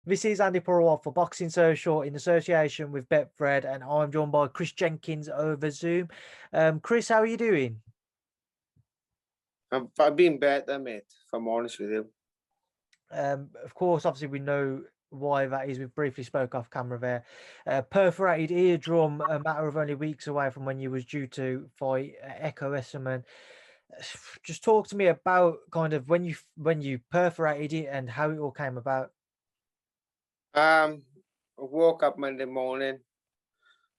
This is Andy Purewal for Boxing Social in association with Betfred, and I'm joined by Chris Jenkins over Zoom. Chris, how are you doing? I've been better, mate, if I'm honest with you. Of course, obviously, we know why that is. We briefly spoke off camera there. Perforated eardrum, a matter of only weeks away from when you was due to fight Ekow Essuman. Just talk to me about kind of when you perforated it and how it all came about. I woke up Monday morning,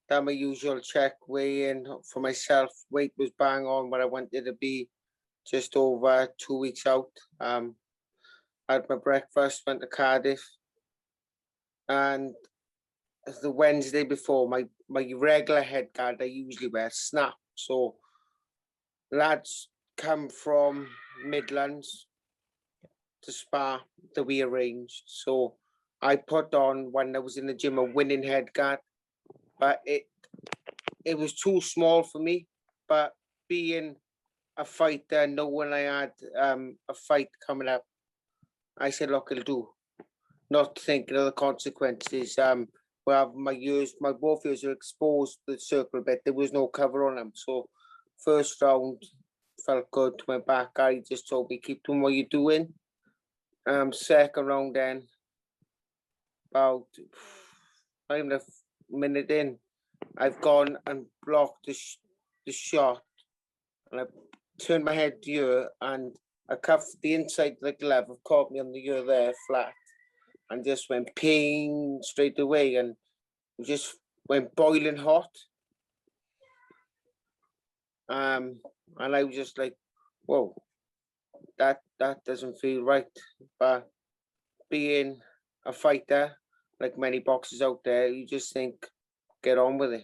done my usual check, weigh in for myself. Weight was bang on where I wanted to be, just over 2 weeks out. Had my breakfast, went to Cardiff, and the Wednesday before, my regular head guard I usually wear snapped. So lads come from Midlands to Spa that we arranged. So I put on when I was in the gym a winning head guard, but it was too small for me. But being a fighter, knowing I had a fight coming up, I said, look, it'll do. Not thinking of the consequences. Well, my both ears were exposed to the circle a bit. There was no cover on them. So first round felt good. Went back. I just told me, keep doing what you're doing. Second round then, about not even a minute in, I've gone and blocked the shot, and I turned my head to you, and I cuffed the inside of the glove, caught me on the ear there flat, and just went ping straight away, and just went boiling hot. And I was just like, whoa, that doesn't feel right. But being a fighter, like many boxers out there, you just think, get on with it.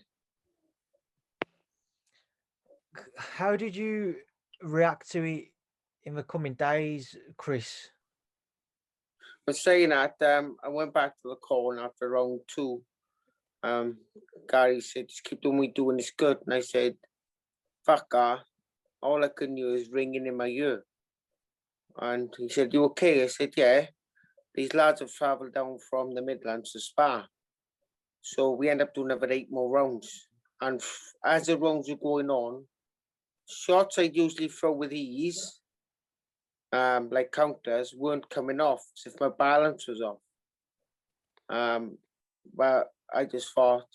How did you react to it in the coming days, Chris? But saying that, I went back to the corner after round two. Gary said, just keep doing what you're doing, it's good. And I said, fuck that. All I can do is ringing in my ear. And he said, you okay? I said, yeah. These lads have travelled down from the Midlands to Spa. So we end up doing another 8 more rounds. And as the rounds were going on, shots I'd usually throw with ease, like counters, weren't coming off as if my balance was off. But I just thought,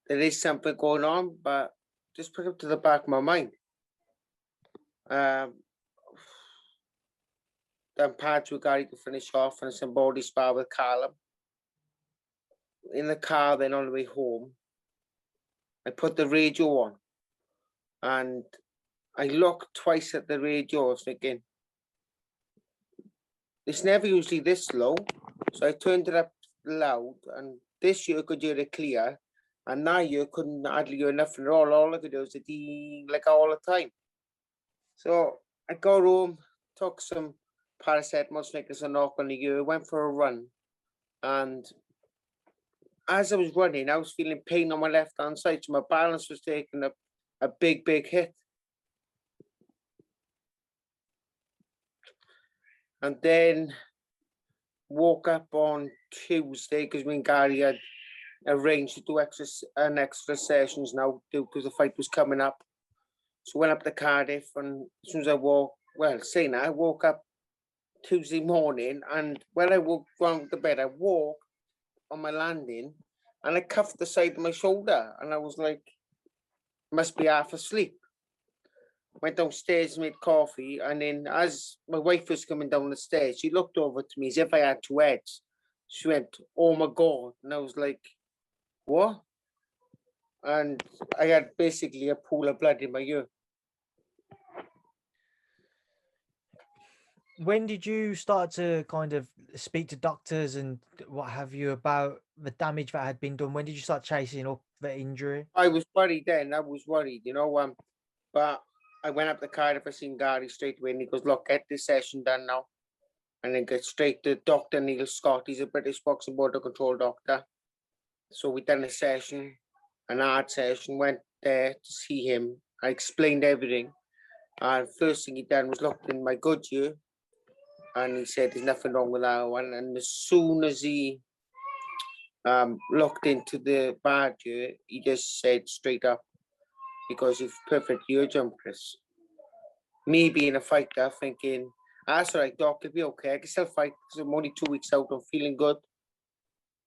there is something going on, but just put it to the back of my mind. Done pads with Gary to finish off and some body spar with Callum. In the car, then on the way home, I put the radio on, and I looked twice at the radio. I was thinking, it's never usually this low. So I turned it up loud, and this year I could hear it clear, and now you couldn't hardly hear nothing at all. All I could do was a ding, like all the time. So I got home, took some paracetamol, Snickers, a knock on the ear, went for a run, and as I was running, I was feeling pain on my left hand side, so my balance was taking a big hit. And then woke up on Tuesday because me and Gary had arranged to do extra sessions now because the fight was coming up. So went up to Cardiff, and as soon as I I woke up Tuesday morning, and when I woke down to bed, I walked on my landing, and I cuffed the side of my shoulder, and I was like, must be half asleep. Went downstairs, made coffee, and then as my wife was coming down the stairs, she looked over to me as if I had 2 heads. She went, oh my God. And I was like, what? And I had basically a pool of blood in my ear. When did you start to kind of speak to doctors and what have you about the damage that had been done? When did you start chasing up the injury? I was worried then. I was worried, but I went up to Cardiff, I seen Gary straight away, and he goes, look, get this session done now. And then get straight to Dr. Neil Scott. He's a British Boxing Board of Control doctor. So we done a session, an hard session, went there to see him. I explained everything. And first thing he done was looked in my good ear. and he said there's nothing wrong with that one. And as soon as he looked into the badge, he just said straight up, because you've perfect eardrum, Chris. Me being a fighter, thinking, that's all right, doc, it'll be okay. I can still fight because I'm only 2 weeks out. I'm feeling good.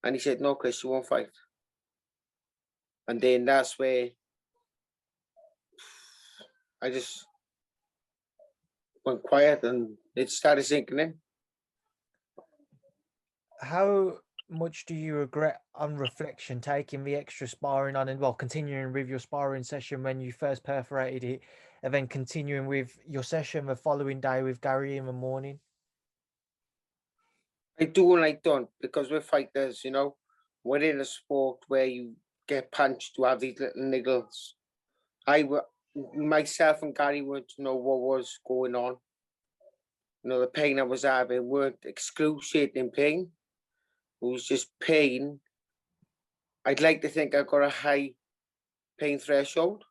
And he said, no, Chris, you won't fight. And then that's where I just went quiet and it started sinking in. How much do you regret on reflection taking the extra sparring on and continuing with your sparring session when you first perforated it, and then continuing with your session the following day with Gary in the morning? I do and I don't, because we're fighters, we're in a sport where you get punched to have these little niggles. Myself and Gary weren't to know what was going on. The pain I was having weren't excruciating pain. It was just pain. I'd like to think I got a high pain threshold.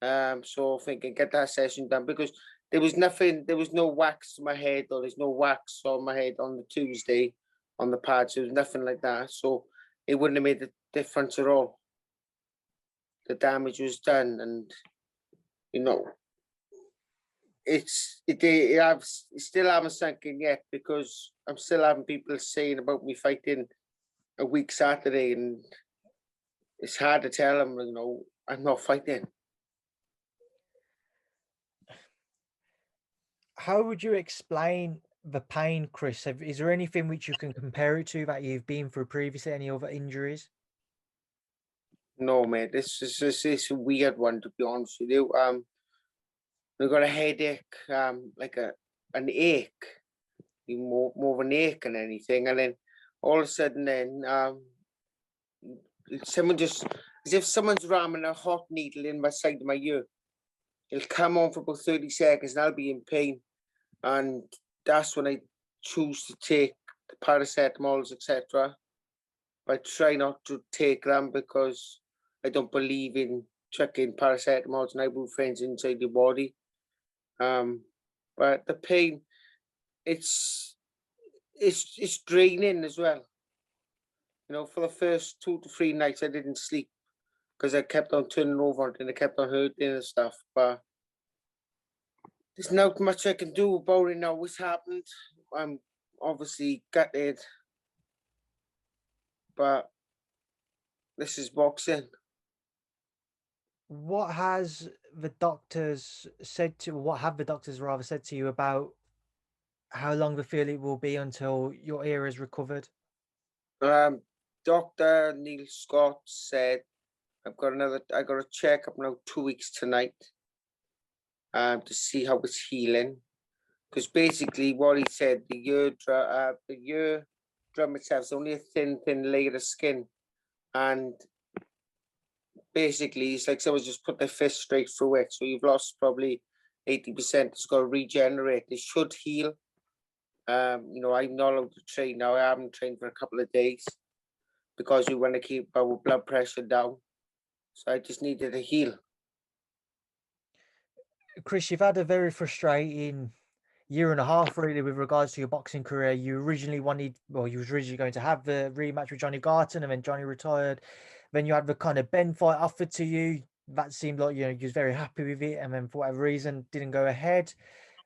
So thinking get that session done, because there was no wax to my head, or there's no wax on my head on the Tuesday on the pads. There was nothing like that. So it wouldn't have made a difference at all. The damage was done, and it still haven't sunk in yet, because I'm still having people saying about me fighting a week Saturday, and it's hard to tell them, I'm not fighting. How would you explain the pain, Chris? Is there anything which you can compare it to that you've been through previously, any other injuries? No, mate, this is a weird one, to be honest with you. I got a headache, like an ache, more of an ache than anything, and then all of a sudden, then someone just, as if someone's ramming a hot needle in my side of my ear. It'll come on for about 30 seconds, and I'll be in pain, and that's when I choose to take the paracetamols, etc. But I try not to take them, because I don't believe in chucking paracetamols and ibuprofen inside your body. But the pain, it's draining as well. For the first 2 to 3 nights, I didn't sleep because I kept on turning over and I kept on hurting and stuff. But there's not much I can do about it now. What's happened? I'm obviously gutted, but this is boxing. What have the doctors rather said to you about how long they feel it will be until your ear is recovered? Dr. Neil Scott said I got a checkup now 2 weeks tonight, to see how it's healing. Because basically what he said, the eardrum itself is only a thin layer of skin, and basically it's like someone's just put their fist straight through it. So you've lost probably 80%. It's got to regenerate. It should heal. I'm not allowed to train now. I haven't trained for a couple of days because we want to keep our blood pressure down. So I just needed to heal. Chris, you've had a very frustrating year and a half, really, with regards to your boxing career. You was originally going to have the rematch with Johnny Garton, and then Johnny retired. Then you had the kind of Ben fight offered to you. That seemed like, you was very happy with it, and then for whatever reason didn't go ahead.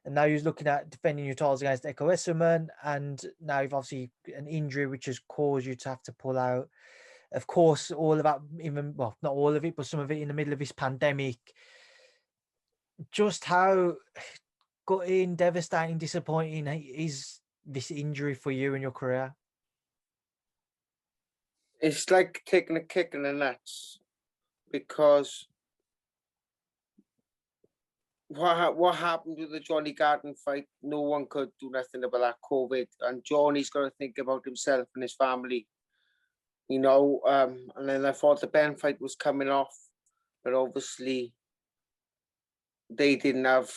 And now you're looking at defending your titles against Ekow Essuman, and now you've obviously an injury which has caused you to have to pull out. Of course, all of that, not all of it, but some of it in the middle of this pandemic. Just how gutting, devastating, disappointing is this injury for you and your career? It's like taking a kick in the nuts, because what happened with the Johnny Garden fight, no one could do nothing about that COVID, and Johnny's got to think about himself and his family, and then I thought the Ben fight was coming off, but obviously they didn't have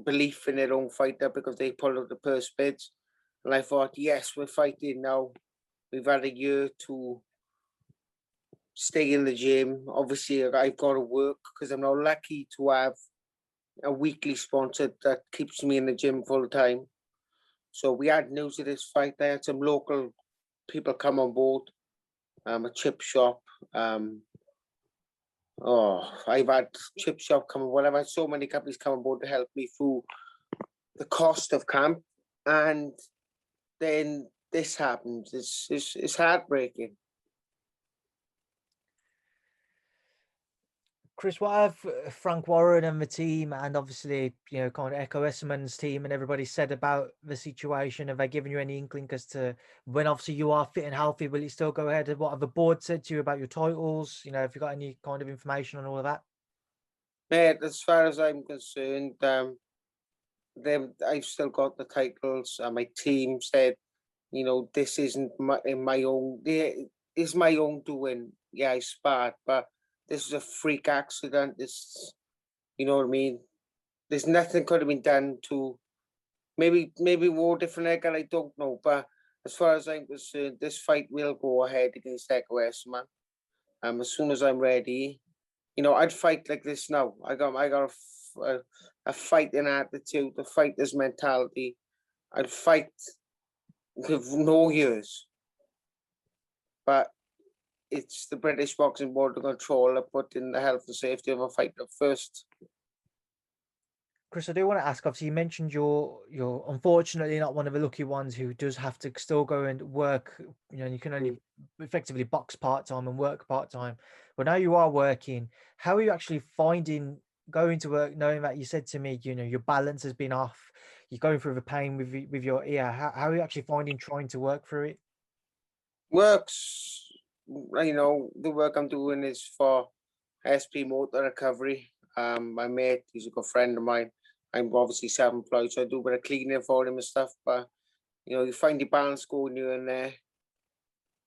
belief in their own fighter because they pulled out the purse bids, and I thought, yes, we're fighting now. We've had a year to stay in the gym. Obviously, I've got to work because I'm not lucky to have a weekly sponsor that keeps me in the gym full time. So we had news of this fight. They had some local people come on board, a chip shop. I've had chip shop come on board. I've had so many companies come on board to help me through the cost of camp, and then this happens. It's heartbreaking. Chris, what have Frank Warren and the team, and obviously, you know, kind of Ekow Essuman's team and everybody said about the situation? Have they given you any inkling as to when obviously you are fit and healthy, will it still go ahead? And what have the board said to you about your titles? You know, have you got any kind of information on all of that? Mate, as far as I'm concerned, I've still got the titles. My team said, you know, this isn't my own. It's my own doing. Yeah, I sparred, but this is a freak accident. This, you know what I mean. There's nothing could have been done to maybe war different again. I don't know, but as far as I'm concerned, this fight will go ahead against Ekow Essuman. As soon as I'm ready, you know, I'd fight like this now. I got a fighting attitude, a fighter's mentality. I'd fight with no years. But it's the British Boxing Board to control that put in the health and safety of a fighter first. Chris, I do want to ask, obviously you mentioned you're unfortunately not one of the lucky ones who does have to still go and work, you know, and you can only effectively box part-time and work part-time. But now you are working, how are you actually finding going to work, knowing that you said to me, you know, your balance has been off, you're going through the pain with your ear. How are you actually finding trying to work through it? Works, you know, the work I'm doing is for SP Motor Recovery. My mate, he's a good friend of mine. I'm obviously self-employed, so I do a bit of cleaning for him and stuff. But you know, you find your balance going here and there.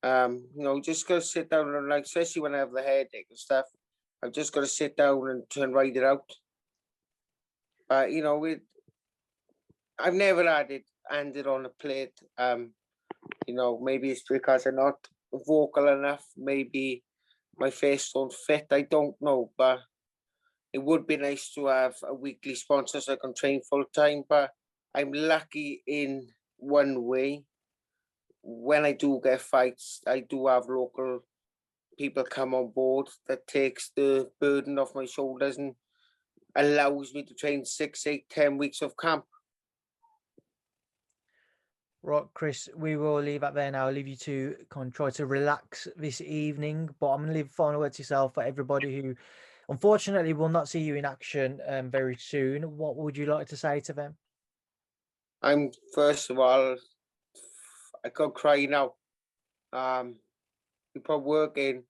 You know, just gotta sit down and, like, especially when I have the headache and stuff, I've just got to sit down and try and write it out. But you know, I've never had it handed on a plate. You know, maybe it's because I'm not vocal enough. Maybe my face don't fit. I don't know, but it would be nice to have a weekly sponsor so I can train full time. But I'm lucky in one way. When I do get fights, I do have local people come on board that takes the burden off my shoulders and allows me to train 6, 8, 10 weeks of camp. Right, Chris, we will leave that there now. I'll leave you to kind of try to relax this evening, but I'm going to leave a final word to yourself for everybody who unfortunately will not see you in action very soon. What would you like to say to them? I'm, first of all, I could cry now. We put work in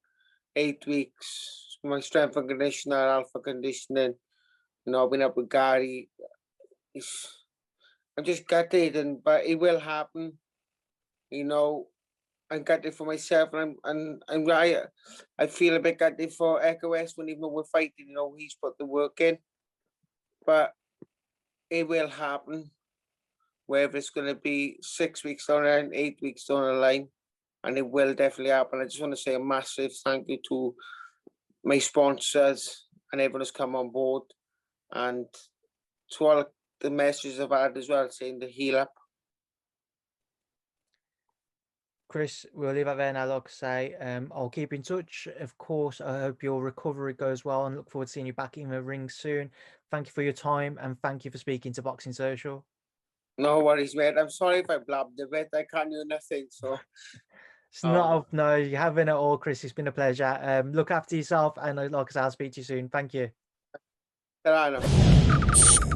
8 weeks. My strength and conditioner, alpha conditioning. You know, I've been up with Gary. I'm just gutted, but it will happen. You know, I'm gutted for myself, and I feel a bit gutted for Ekow Essuman, even though we're fighting. You know, he's put the work in, but it will happen. Whether it's going to be 6 weeks down the line, 8 weeks down the line, and it will definitely happen. I just want to say a massive thank you to my sponsors and everyone who's come on board, and to all the messages I've had as well, saying to heal up. Chris, we'll leave it there now. Like I say, I'll keep in touch. Of course, I hope your recovery goes well and look forward to seeing you back in the ring soon. Thank you for your time and thank you for speaking to Boxing Social. No worries, mate. I'm sorry if I blabbed a bit. I can't do nothing, so. It's not, no, you haven't at all, Chris. It's been a pleasure. Look after yourself and like I said, I'll speak to you soon. Thank you. Ta-ra now.